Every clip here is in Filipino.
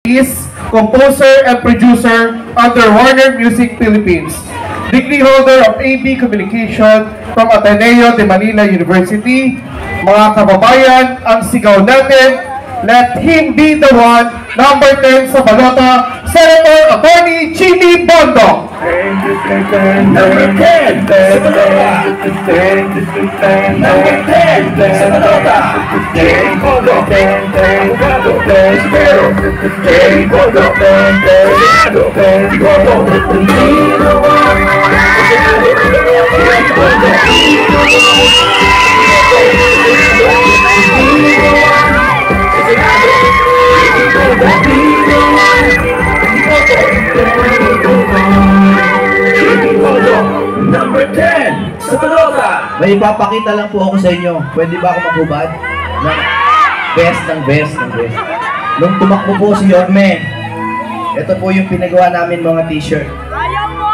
is composer and producer under Warner Music Philippines. Degree holder of AB Communication from Ateneo de Manila University. Mga kababayan, ang sigaw natin, let him be the one, number 10 sa balota, Senator Attorney Jimmy Bondo. Number 10 sa balota, number 10 sa balota, Jimmy Bondo, Jimmy Bondo, number 10 sa balota. May ipapakita lang po ako sa inyo. Pwede ba ako maghubad? Ng best. Nung tumakbo po si Yorme, ito po yung pinagawa namin mga t-shirt. Ayaw mo?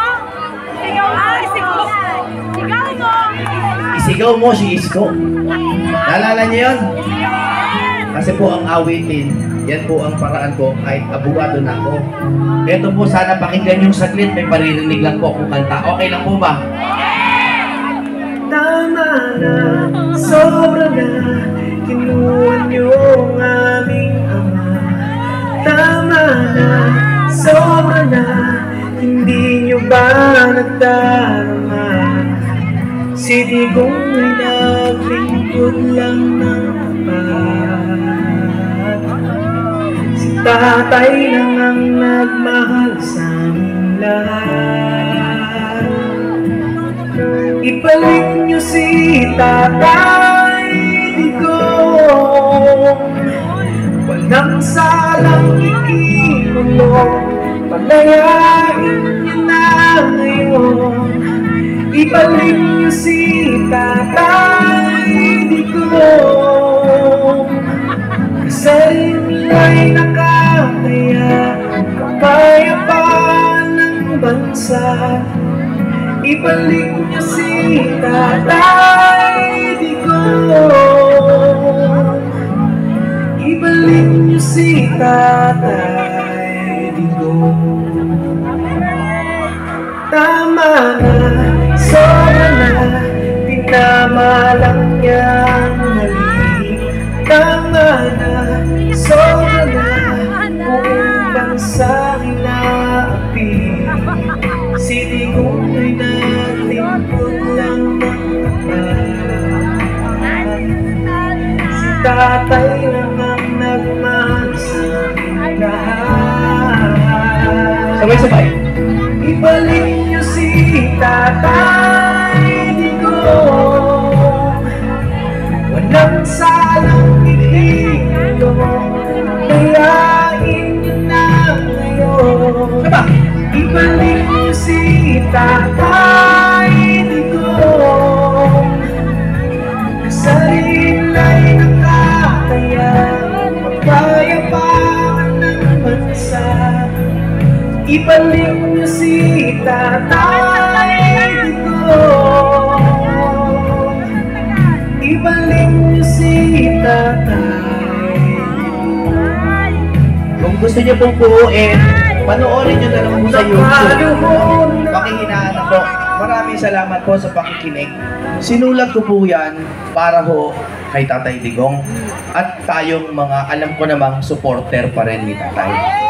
Isigaw mo si Isko. Naalala niyo yun? Kasi po ang awitin, yan po ang paraan ko kahit abogado na ako. Ito po, sana pakinggan yung saglit, may paririnig lang po kung kanta. Okay lang po ba? Tama na, sobra na, kinuha niyo ang aming ama. Tama na, sobra na, hindi niyo ba nagdarama? Si Digong ay naglingkod lang ng tapat. Si tatay lang ang nagmahal sa aming lahat. Ibalik niyo si Tatay Digong, walang salang ikinulong, palayain niyo na ngayon. Ibalik niyo si Tatay Digong, kasal ay nakakaya, kapayapaan ng bansa. Ibalik niyo si Tatay Digong, ibalik niyo si Tatay Digong. Tama na, sobra na, pinamalang niyang mali. Tama na, sobra na, buong bansa inaapi. Si Digong ay naglingkod lang ng tapat. Si tatay lang ang nagmahal sa aming lahat. Sabay-sabay. Ibalik niyo si Tatay Digong, walang salang ikinulong, kayain niyo na ngayon. Ibalik niyo si Tatay Digong, kasalin ay nakakaya, magpayapaan ng bansa. Ibalik niyo si Tatay Digong, ibalik niyo si Tatay Digong. Kung gusto niyo pong buuin, panoorin niyo na lang po sa YouTube. Pakihinaan ako. Maraming salamat po sa pakikinig. Sinulat ko po yan para ho kay Tatay Digong at tayong mga alam ko namang supporter pa rin ni Tatay.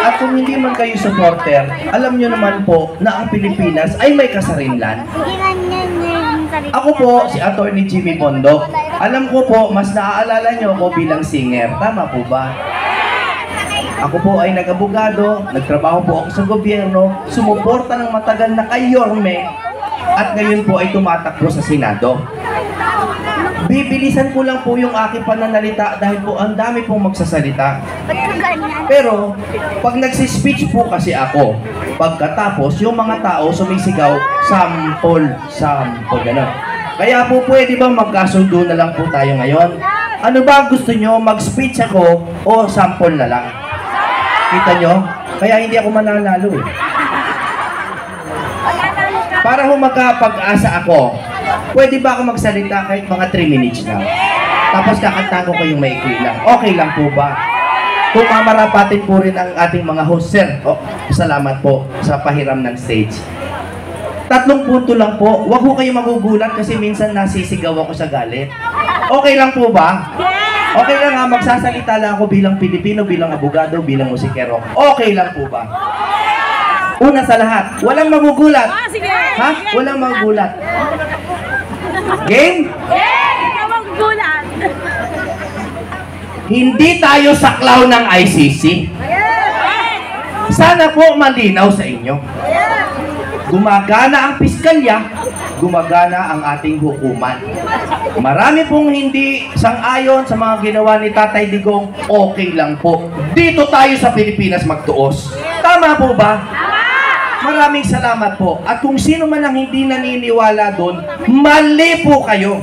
At kung hindi man kayo supporter, alam nyo naman po na ang Pilipinas ay may kasarinlan. Ako po, si Attorney Jimmy Bondo. Alam ko po, mas naaalala nyo ako bilang singer. Tama po ba? Ako po ay nag-abogado, nagtrabaho po ako sa gobyerno, sumuporta ng matagal na kay Yorme, at ngayon po ay tumatakbo sa Senado. Bibilisan ko lang po yung aking pananalita dahil po ang dami pong magsasalita. Pero, pag nagsispeech po kasi ako, pagkatapos yung mga tao sumisigaw, sample, gano'n. Kaya po pwede ba magkasundo na lang po tayo ngayon? Ano ba gusto nyo, mag-speech ako o sample na lang? Kita nyo? Kaya hindi ako mananalo eh. Para ho magkapag-asa ako, pwede ba ako magsalita kahit mga 3 minutes lang? Tapos kakanta ko kayong maikli lang. Okay lang po ba? Kung mamarapatin po rin ang ating mga host, sir. Oh, salamat po sa pahiram ng stage. 3 punto lang po. Huwag po kayo magugulat kasi minsan nasisigaw ako sa galit. Okay lang po ba? Okay lang ha, magsasalita lang ako bilang Pilipino, bilang abogado, bilang musikero. Okay lang po ba? Una sa lahat, walang magugulat. Ha? Walang magugulat. Game? Ikaw magugulat. Hindi tayo saklaw ng ICC. Sana po malinaw sa inyo. Gumagana ang piskalya, gumagana ang ating hukuman. Marami pong hindi sang-ayon sa mga ginawa ni Tatay Digong, okay lang po. Dito tayo sa Pilipinas magtuos. Tama po ba? Maraming salamat po. At kung sino man ang hindi naniniwala doon, mali po kayo.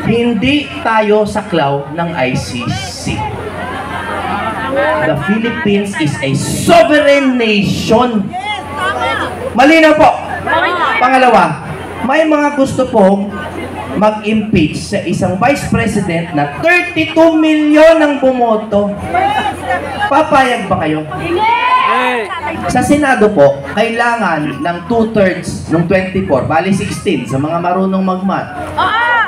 Hindi tayo saklaw ng ICC. The Philippines is a sovereign nation. Malinaw po. Pangalawa, may mga gusto pong mag-impeach sa isang vice president na 32 milyon ang bumoto. Papayag ba kayo? Sa Senado po, kailangan ng 2/3 ng 24, bali 16 sa mga marunong mag-math.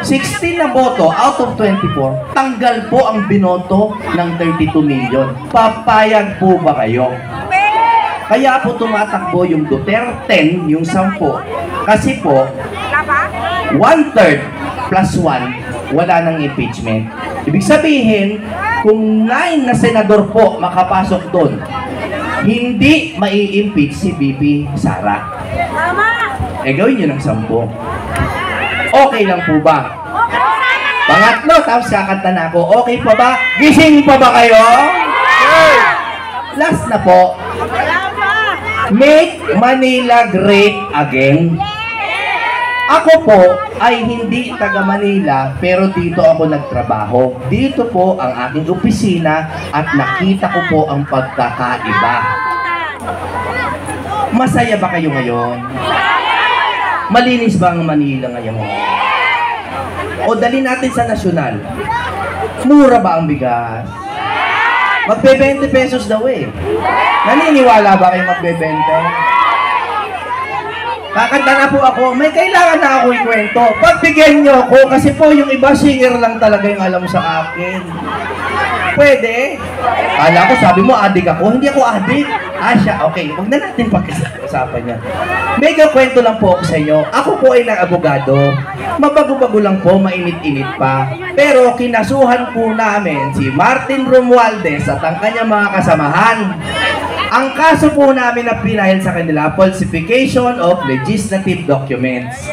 16 na boto out of 24, tanggal po ang binoto ng 32 million. Papayag po ba kayo? Kaya po tumatakbo yung Duterte, yung 10. Kasi po, 1/3 plus 1, wala nang impeachment. Ibig sabihin, kung 9 na senador po makapasok doon, hindi mai-impeach si BP Sara. Gawin nyo ng 10. Okay lang po ba? Pangatlo, tapos kakanta na ako. Okay pa ba? Gising pa ba kayo? Last na po. Make Manila great again. Ako po ay hindi taga Manila pero dito ako nagtrabaho. Dito po ang aking opisina at nakita ko po ang pagkakaiba. Masaya ba kayo ngayon? Malinis ba ang Manila ngayon? O dali natin sa nasyonal. Mura ba ang bigas? Magbe-20 pesos daw eh. Naniniwala ba kayo magbe-20? Kakanta na po ako, may kailangan na ako ikwento. Pagbigyan nyo ako, kasi po yung iba singer lang talaga yung alam sa akin. Pwede? Kala ko, sabi mo, adik ako. Hindi ako adik. Siya, okay. Huwag na natin pag-usapan yan. May kwento lang po ako sa inyo. Ako po ay ng abogado. Mabago-bago lang po, mainit-init pa. Pero kinasuhan po namin si Martin Romualdez at ang kanyang mga kasamahan. Ang kaso po namin na pinahil sa kanila, falsification of legislative documents.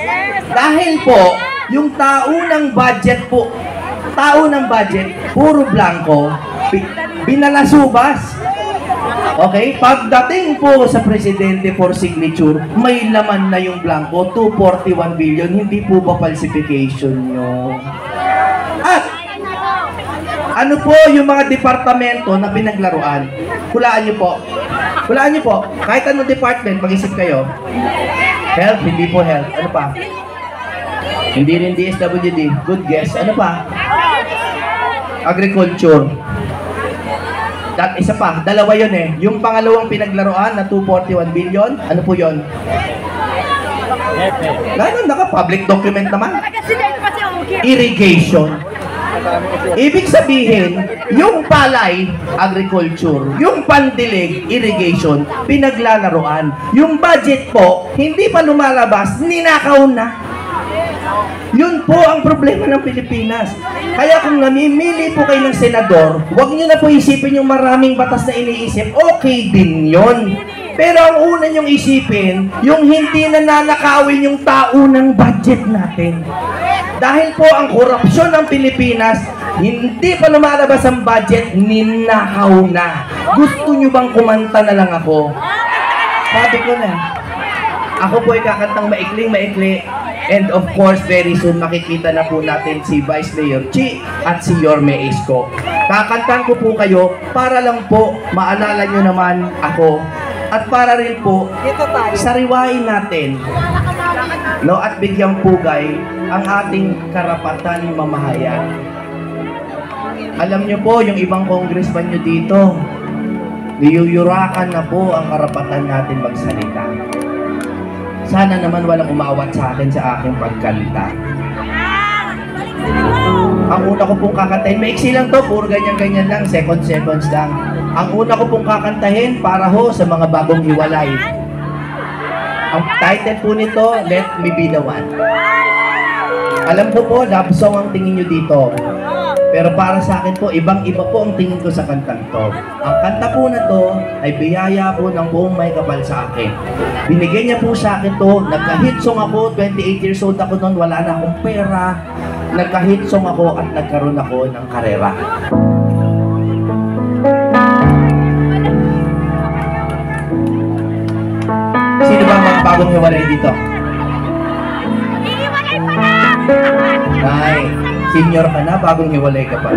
Dahil po, yung taunang budget po, puro blanco, binalasubas. Okay? Pagdating po sa presidente for signature, may laman na yung blanco, 241 billion, hindi po ba falsification nyo? At, ano po yung mga departamento na pinaglaruan? Hulaan nyo po. Hulaan nyo po. Kahit anong department, mag-isip kayo. Health, hindi po health. Ano pa? Hindi rin DSWD. Good guess. Ano pa? Agriculture. Isa pa, dalawa yun eh. Yung pangalawang pinaglaruan na 241 billion, ano po yun? Ganun, naka-public document naman. Irrigation. Ibig sabihin, yung palay, agriculture, yung pandilig, irrigation, pinaglalaruan. Yung budget po, hindi pa lumalabas, ninakaw na. Yun po ang problema ng Pilipinas. Kaya kung namimili po kayo ng senador, huwag niyo na po isipin yung maraming batas na iniisip, okay din yon. Pero ang una niyong isipin, yung hindi na nanakawin yung taunang budget natin. Dahil po ang korupsyon ng Pilipinas, hindi pa lumalabas ang budget, ninakaw na. Gusto niyo bang kumanta na lang ako? Sabi ko na. Ako po ay kakantang maikling-maikli. And of course, very soon makikita na po natin si Vice Mayor Chi at si Yorme Isko. Kakantan ko po kayo para lang po maalala nyo naman ako at para rin po sariwain natin, no, at bigyang pugay ang ating karapatan mamahayag. Alam niyo po, yung ibang congressman nyo dito, niyuyurakan na po ang karapatan natin magsalita. Sana naman walang umawat sa akin sa aking pagkalita. Ang una ko pong kakantahin, maiksi lang to, puro ganyan-ganyan lang, seconds lang. Ang una ko pong kakantahin para ho sa mga bagong hiwalay. Ang title po nito, Let Me Be The One. Alam ko po, love song ang tingin nyo dito. Pero para sa akin po, ibang-iba po ang tingin ko sa kantang to. Ang kanta po na to ay biyaya po ng buong may kapal sa akin. Binigyan niya po sa akin to, nagka-hit song ako, 28 years old ako noon, wala na akong pera. Nagka-hit song ako at nagkaroon ako ng karera. Sino ba ang bagong hiwalay dito? Iiwalay pa na! Nay, senior ka na, bagong hiwalay ka pa.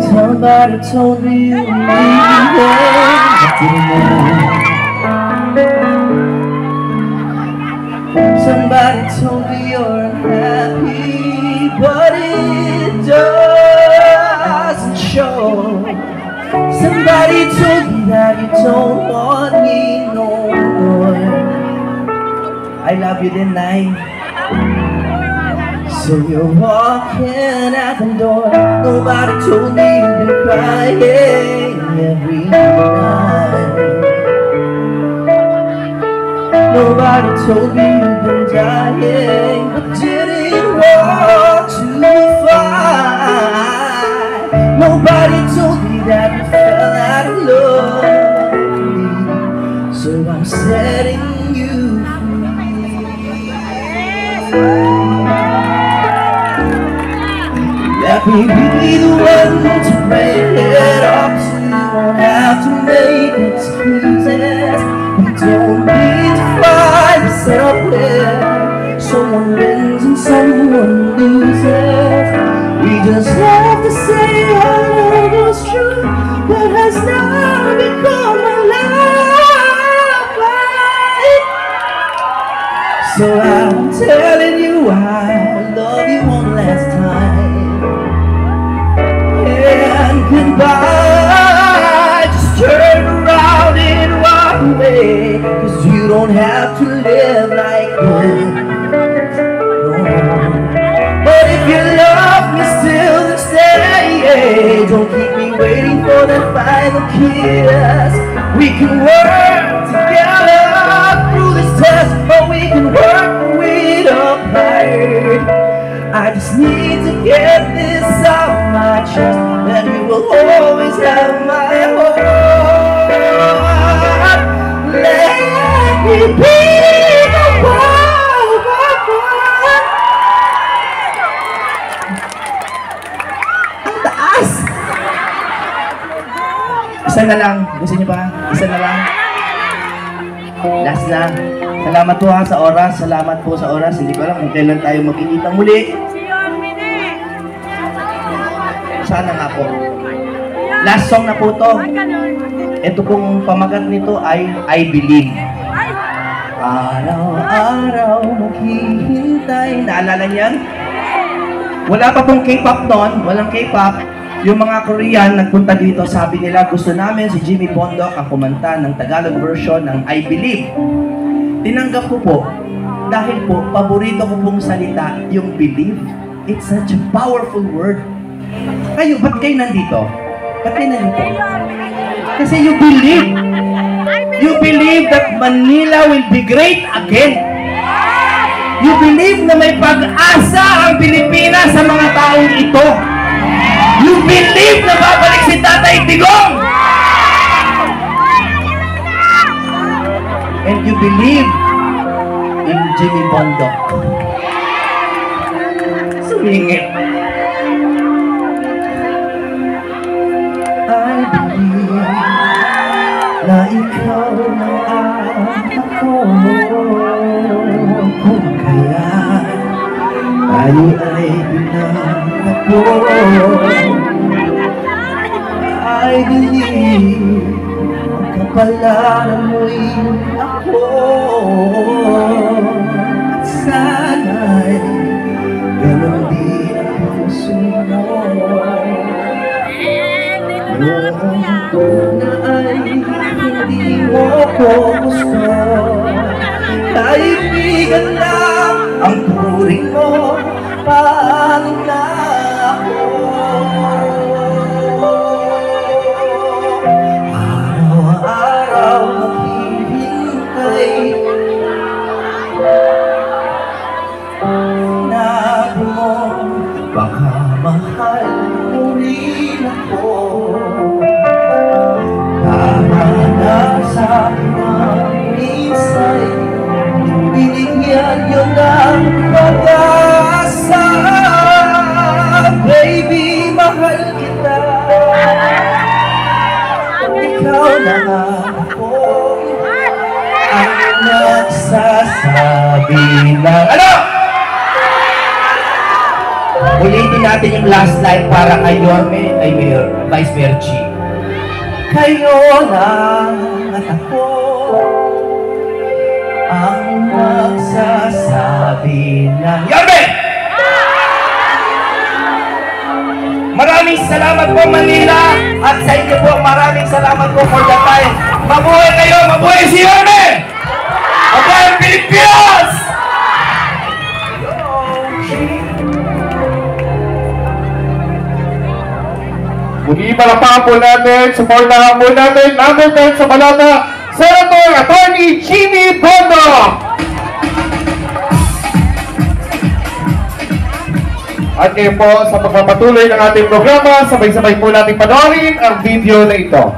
Somebody told me you need Somebody told me you're unhappy, but it doesn't show. Somebody told me that you don't want me no more. I love you, didn't I? So you're walking out the door. Nobody told me you've been crying every night. Nobody told me you've been dying, but didn't want to fight. Nobody told me that you fell out of love with me. So I'm setting you free. Let me be the one to break it up, so you won't have to make excuses. You don't need to find yourself where someone wins and someone loses. We just have to say our love was true, but has now become a lie. So I'm telling you I love you one last time. And goodbye, just turn around and walk away, 'cause you don't have to live like this. But if you love me still, then stay. Don't keep me waiting for that final kiss. We can work together through this test, but we can work it apart. I just need to get this off my chest, that you will always have my heart. Let me be the one. Ang taas! Isa na lang. Gusto niyo ba? Isa na lang. Last na. Salamat po ha sa oras. Salamat po sa oras. Hindi ko alam kung kailan tayo magkikita muli. Sana nga po. Last song na po to. Ito pong pamagat nito ay I Believe. Araw-araw maghihintay. Naalala niyan? Wala pa pong K-pop noon. Walang K-pop. Yung mga Korean nagpunta dito, sabi nila gusto namin si Jimmy Bondok ang kumanta ng Tagalog version ng I Believe. Tinanggap ko po dahil po paborito ko pong salita yung believe. It's such a powerful word. Kayo, ba't kayo nandito? Ba't kayo nandito? Kasi you believe. You believe that Manila will be great again. You believe na may pag-asa ang Pilipinas sa mga taong ito. You believe na babalik si Tatay Digong. And you believe in Jimmy Bondok. Sumingit. I believe na ikaw na ako. Kung kaya tayo ay pinagpo. I believe ang kapalaran mo'y ako. At sana'y na ay hindi mo ko gusto. Kaibigan lang ang turing mo, paano na ako? Araw-araw naghihintay na mo, baka mahal mo rin ako. Tama na sa minsan, binigyan nyo ng pag-asa. Baby, mahal kita. Ikaw na nga ako ang nagsasabi ng ano? Ulitin natin yung last line para kay Yorme, ay Mayor, Vice Mayor G. Kayo na at ako ang nagsasabi ng Yorme! Maraming salamat po Manila at sa inyo po maraming salamat po for the time. Mabuhay kayo! Mabuhay si Yorme! Mabuhay ang Pilipinas! Muli palakpakan po natin, supportahan po natin, number 10 sa Balata, Senator Attorney Jimmy Bondo! At ngayon po, sa pagpapatuloy ng ating programa, sabay-sabay po natin panoorin ang video na ito.